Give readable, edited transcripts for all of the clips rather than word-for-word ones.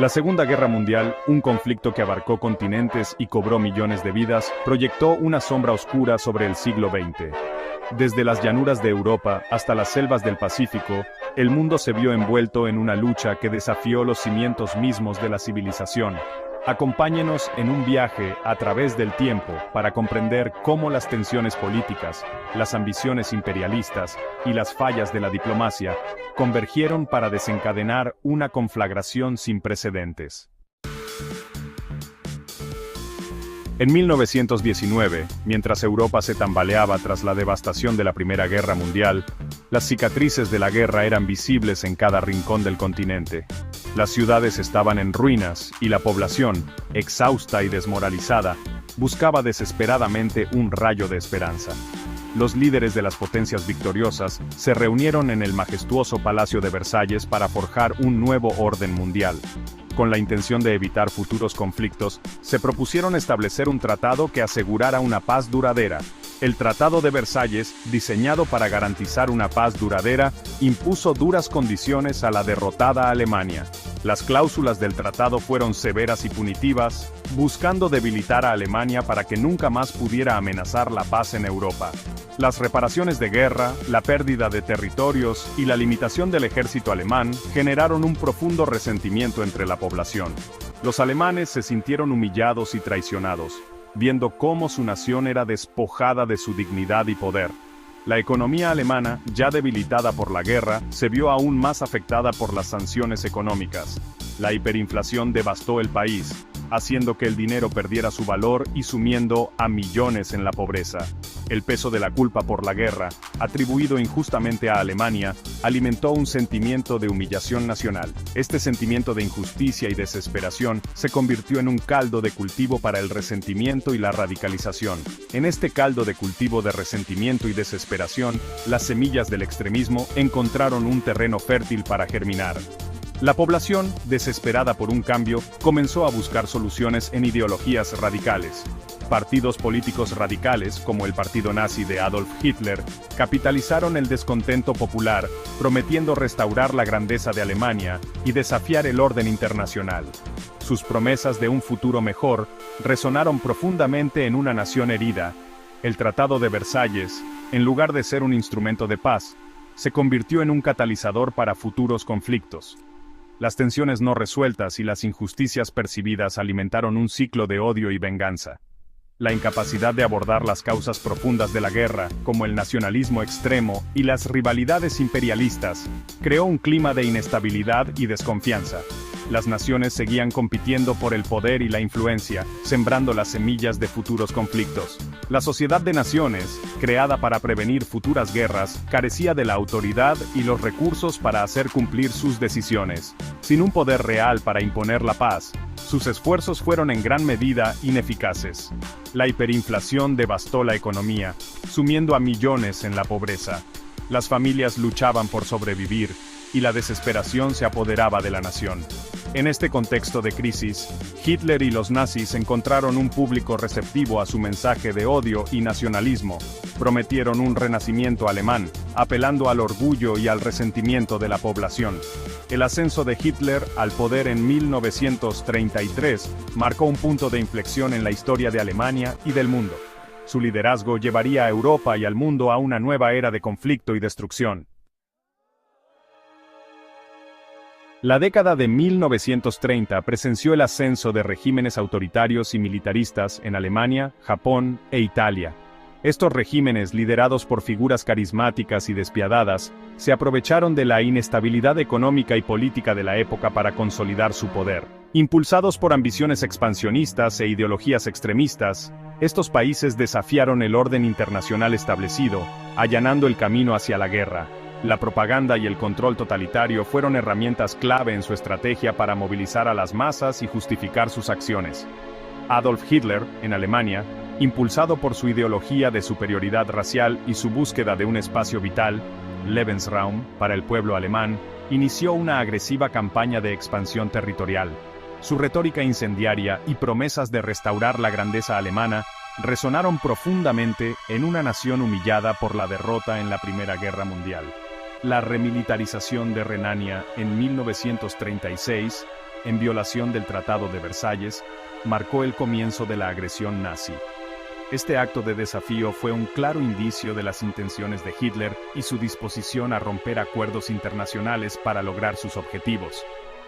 La Segunda Guerra Mundial, un conflicto que abarcó continentes y cobró millones de vidas, proyectó una sombra oscura sobre el siglo XX. Desde las llanuras de Europa hasta las selvas del Pacífico, el mundo se vio envuelto en una lucha que desafió los cimientos mismos de la civilización. Acompáñenos en un viaje a través del tiempo para comprender cómo las tensiones políticas, las ambiciones imperialistas y las fallas de la diplomacia convergieron para desencadenar una conflagración sin precedentes. En 1919, mientras Europa se tambaleaba tras la devastación de la Primera Guerra Mundial, las cicatrices de la guerra eran visibles en cada rincón del continente. Las ciudades estaban en ruinas y la población, exhausta y desmoralizada, buscaba desesperadamente un rayo de esperanza. Los líderes de las potencias victoriosas se reunieron en el majestuoso Palacio de Versalles para forjar un nuevo orden mundial. Con la intención de evitar futuros conflictos, se propusieron establecer un tratado que asegurara una paz duradera. El Tratado de Versalles, diseñado para garantizar una paz duradera, impuso duras condiciones a la derrotada Alemania. Las cláusulas del tratado fueron severas y punitivas, buscando debilitar a Alemania para que nunca más pudiera amenazar la paz en Europa. Las reparaciones de guerra, la pérdida de territorios y la limitación del ejército alemán generaron un profundo resentimiento entre la población. Los alemanes se sintieron humillados y traicionados, viendo cómo su nación era despojada de su dignidad y poder. La economía alemana, ya debilitada por la guerra, se vio aún más afectada por las sanciones económicas. La hiperinflación devastó el país, haciendo que el dinero perdiera su valor y sumiendo a millones en la pobreza. El peso de la culpa por la guerra, atribuido injustamente a Alemania, alimentó un sentimiento de humillación nacional. Este sentimiento de injusticia y desesperación se convirtió en un caldo de cultivo para el resentimiento y la radicalización. En este caldo de cultivo de resentimiento y desesperación, las semillas del extremismo encontraron un terreno fértil para germinar. La población, desesperada por un cambio, comenzó a buscar soluciones en ideologías radicales. Partidos políticos radicales, como el partido nazi de Adolf Hitler, capitalizaron el descontento popular, prometiendo restaurar la grandeza de Alemania y desafiar el orden internacional. Sus promesas de un futuro mejor resonaron profundamente en una nación herida. El Tratado de Versalles, en lugar de ser un instrumento de paz, se convirtió en un catalizador para futuros conflictos. Las tensiones no resueltas y las injusticias percibidas alimentaron un ciclo de odio y venganza. La incapacidad de abordar las causas profundas de la guerra, como el nacionalismo extremo y las rivalidades imperialistas, creó un clima de inestabilidad y desconfianza. Las naciones seguían compitiendo por el poder y la influencia, sembrando las semillas de futuros conflictos. La Sociedad de Naciones, creada para prevenir futuras guerras, carecía de la autoridad y los recursos para hacer cumplir sus decisiones. Sin un poder real para imponer la paz, sus esfuerzos fueron en gran medida ineficaces. La hiperinflación devastó la economía, sumiendo a millones en la pobreza. Las familias luchaban por sobrevivir, y la desesperación se apoderaba de la nación. En este contexto de crisis, Hitler y los nazis encontraron un público receptivo a su mensaje de odio y nacionalismo. Prometieron un renacimiento alemán, apelando al orgullo y al resentimiento de la población. El ascenso de Hitler al poder en 1933 marcó un punto de inflexión en la historia de Alemania y del mundo. Su liderazgo llevaría a Europa y al mundo a una nueva era de conflicto y destrucción. La década de 1930 presenció el ascenso de regímenes autoritarios y militaristas en Alemania, Japón e Italia. Estos regímenes, liderados por figuras carismáticas y despiadadas, se aprovecharon de la inestabilidad económica y política de la época para consolidar su poder. Impulsados por ambiciones expansionistas e ideologías extremistas, estos países desafiaron el orden internacional establecido, allanando el camino hacia la guerra. La propaganda y el control totalitario fueron herramientas clave en su estrategia para movilizar a las masas y justificar sus acciones. Adolf Hitler, en Alemania, impulsado por su ideología de superioridad racial y su búsqueda de un espacio vital, Lebensraum, para el pueblo alemán, inició una agresiva campaña de expansión territorial. Su retórica incendiaria y promesas de restaurar la grandeza alemana resonaron profundamente en una nación humillada por la derrota en la Primera Guerra Mundial. La remilitarización de Renania en 1936 en violación del Tratado de Versalles, marcó el comienzo de la agresión nazi. Este acto de desafío fue un claro indicio de las intenciones de Hitler y su disposición a romper acuerdos internacionales para lograr sus objetivos.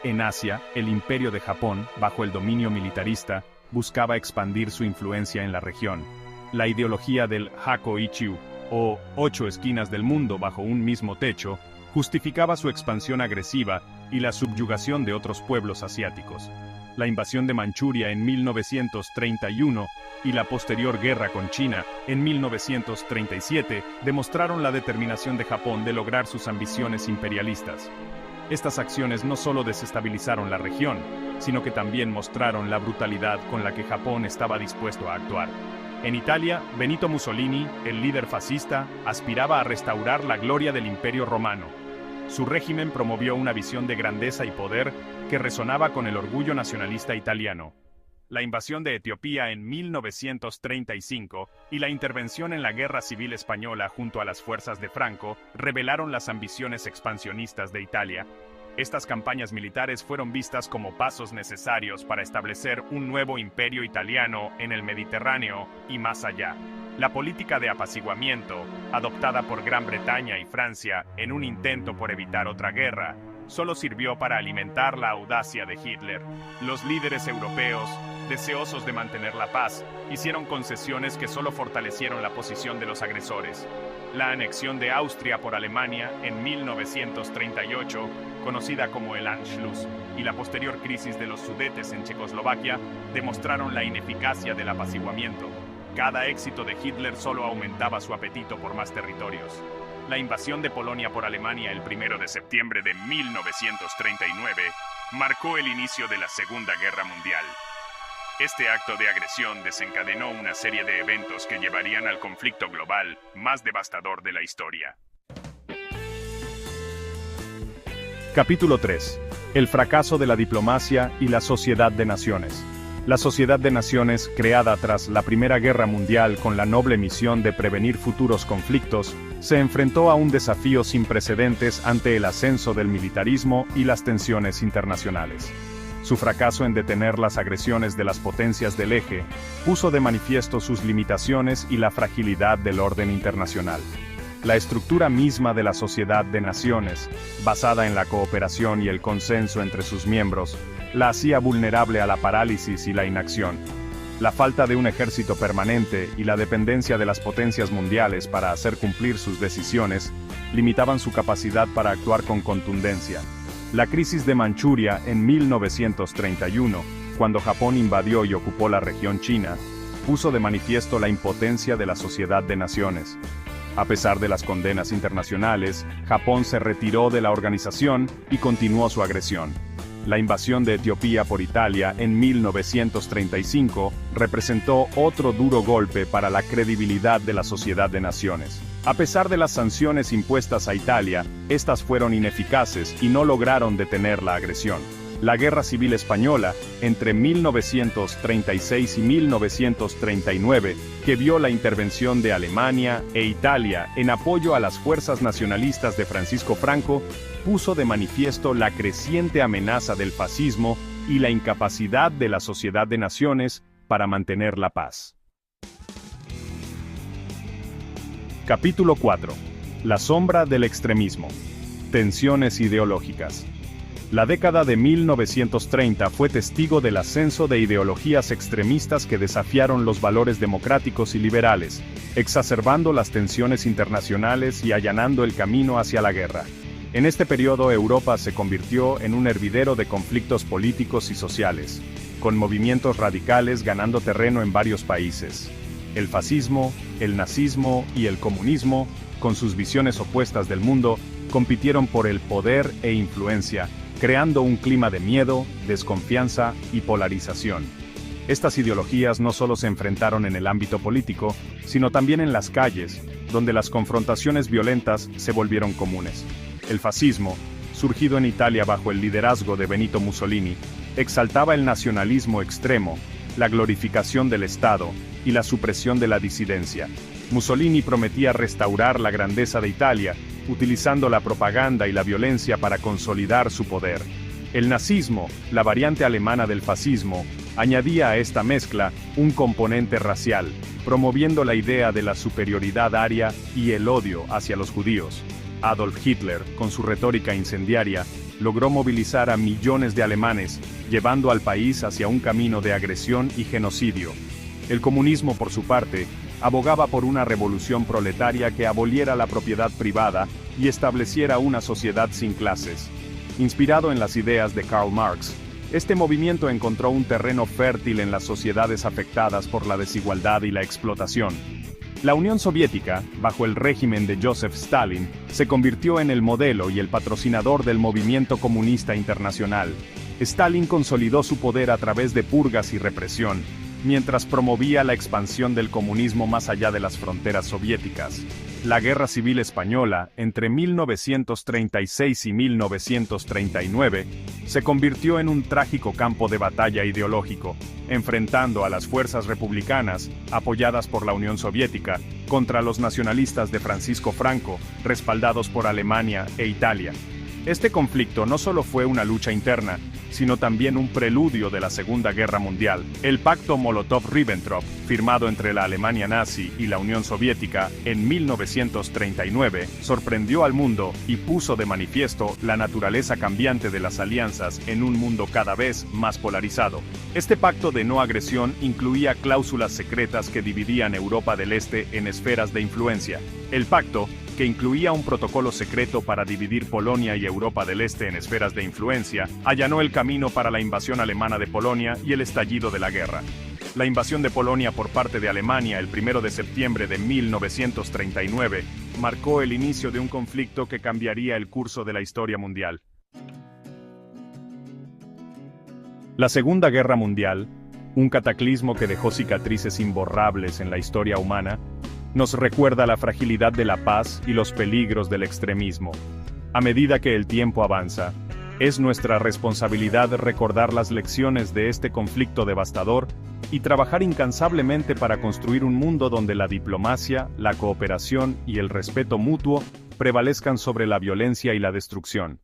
En Asia, el Imperio de Japón, bajo el dominio militarista, buscaba expandir su influencia en la región. La ideología del Hakoichiu, o 8 esquinas del mundo bajo un mismo techo, justificaba su expansión agresiva y la subyugación de otros pueblos asiáticos. La invasión de Manchuria en 1931 y la posterior guerra con China en 1937 demostraron la determinación de Japón de lograr sus ambiciones imperialistas. Estas acciones no solo desestabilizaron la región, sino que también mostraron la brutalidad con la que Japón estaba dispuesto a actuar. En Italia, Benito Mussolini, el líder fascista, aspiraba a restaurar la gloria del Imperio Romano. Su régimen promovió una visión de grandeza y poder que resonaba con el orgullo nacionalista italiano. La invasión de Etiopía en 1935 y la intervención en la Guerra Civil Española junto a las fuerzas de Franco revelaron las ambiciones expansionistas de Italia. Estas campañas militares fueron vistas como pasos necesarios para establecer un nuevo imperio italiano en el Mediterráneo y más allá. La política de apaciguamiento, adoptada por Gran Bretaña y Francia en un intento por evitar otra guerra, solo sirvió para alimentar la audacia de Hitler. Los líderes europeos, deseosos de mantener la paz, hicieron concesiones que solo fortalecieron la posición de los agresores. La anexión de Austria por Alemania en 1938, conocida como el Anschluss, y la posterior crisis de los Sudetes en Checoslovaquia demostraron la ineficacia del apaciguamiento. Cada éxito de Hitler solo aumentaba su apetito por más territorios. La invasión de Polonia por Alemania el 1 de septiembre de 1939 marcó el inicio de la Segunda Guerra Mundial. Este acto de agresión desencadenó una serie de eventos que llevarían al conflicto global más devastador de la historia. Capítulo 3. El fracaso de la diplomacia y la Sociedad de Naciones. La Sociedad de Naciones, creada tras la Primera Guerra Mundial con la noble misión de prevenir futuros conflictos, se enfrentó a un desafío sin precedentes ante el ascenso del militarismo y las tensiones internacionales. Su fracaso en detener las agresiones de las potencias del eje puso de manifiesto sus limitaciones y la fragilidad del orden internacional. La estructura misma de la Sociedad de Naciones, basada en la cooperación y el consenso entre sus miembros, la hacía vulnerable a la parálisis y la inacción. La falta de un ejército permanente y la dependencia de las potencias mundiales para hacer cumplir sus decisiones limitaban su capacidad para actuar con contundencia. La crisis de Manchuria en 1931, cuando Japón invadió y ocupó la región china, puso de manifiesto la impotencia de la Sociedad de Naciones. A pesar de las condenas internacionales, Japón se retiró de la organización y continuó su agresión. La invasión de Etiopía por Italia en 1935 representó otro duro golpe para la credibilidad de la Sociedad de Naciones. A pesar de las sanciones impuestas a Italia, estas fueron ineficaces y no lograron detener la agresión. La Guerra Civil Española, entre 1936 y 1939, que vio la intervención de Alemania e Italia en apoyo a las fuerzas nacionalistas de Francisco Franco, puso de manifiesto la creciente amenaza del fascismo y la incapacidad de la Sociedad de Naciones para mantener la paz. Capítulo 4. La sombra del extremismo. Tensiones ideológicas. La década de 1930 fue testigo del ascenso de ideologías extremistas que desafiaron los valores democráticos y liberales, exacerbando las tensiones internacionales y allanando el camino hacia la guerra. En este periodo Europa se convirtió en un hervidero de conflictos políticos y sociales, con movimientos radicales ganando terreno en varios países. El fascismo, el nazismo y el comunismo, con sus visiones opuestas del mundo, compitieron por el poder e influencia, creando un clima de miedo, desconfianza y polarización. Estas ideologías no solo se enfrentaron en el ámbito político, sino también en las calles, donde las confrontaciones violentas se volvieron comunes. El fascismo, surgido en Italia bajo el liderazgo de Benito Mussolini, exaltaba el nacionalismo extremo, la glorificación del Estado y la supresión de la disidencia. Mussolini prometía restaurar la grandeza de Italia, utilizando la propaganda y la violencia para consolidar su poder. El nazismo, la variante alemana del fascismo, añadía a esta mezcla un componente racial, promoviendo la idea de la superioridad aria y el odio hacia los judíos. Adolf Hitler, con su retórica incendiaria, logró movilizar a millones de alemanes, llevando al país hacia un camino de agresión y genocidio. El comunismo, por su parte, abogaba por una revolución proletaria que aboliera la propiedad privada y estableciera una sociedad sin clases. Inspirado en las ideas de Karl Marx, este movimiento encontró un terreno fértil en las sociedades afectadas por la desigualdad y la explotación. La Unión Soviética, bajo el régimen de Joseph Stalin, se convirtió en el modelo y el patrocinador del movimiento comunista internacional. Stalin consolidó su poder a través de purgas y represión, mientras promovía la expansión del comunismo más allá de las fronteras soviéticas. La Guerra Civil Española, entre 1936 y 1939, se convirtió en un trágico campo de batalla ideológico, enfrentando a las fuerzas republicanas, apoyadas por la Unión Soviética, contra los nacionalistas de Francisco Franco, respaldados por Alemania e Italia. Este conflicto no solo fue una lucha interna, sino también un preludio de la Segunda Guerra Mundial. El pacto Molotov-Ribbentrop, firmado entre la Alemania nazi y la Unión Soviética en 1939, sorprendió al mundo y puso de manifiesto la naturaleza cambiante de las alianzas en un mundo cada vez más polarizado. Este pacto de no agresión incluía cláusulas secretas que dividían Europa del Este en esferas de influencia. El pacto, que incluía un protocolo secreto para dividir Polonia y Europa del Este en esferas de influencia, allanó el camino para la invasión alemana de Polonia y el estallido de la guerra. La invasión de Polonia por parte de Alemania el 1 de septiembre de 1939 marcó el inicio de un conflicto que cambiaría el curso de la historia mundial. La Segunda Guerra Mundial, un cataclismo que dejó cicatrices imborrables en la historia humana, nos recuerda la fragilidad de la paz y los peligros del extremismo. A medida que el tiempo avanza, es nuestra responsabilidad recordar las lecciones de este conflicto devastador y trabajar incansablemente para construir un mundo donde la diplomacia, la cooperación y el respeto mutuo prevalezcan sobre la violencia y la destrucción.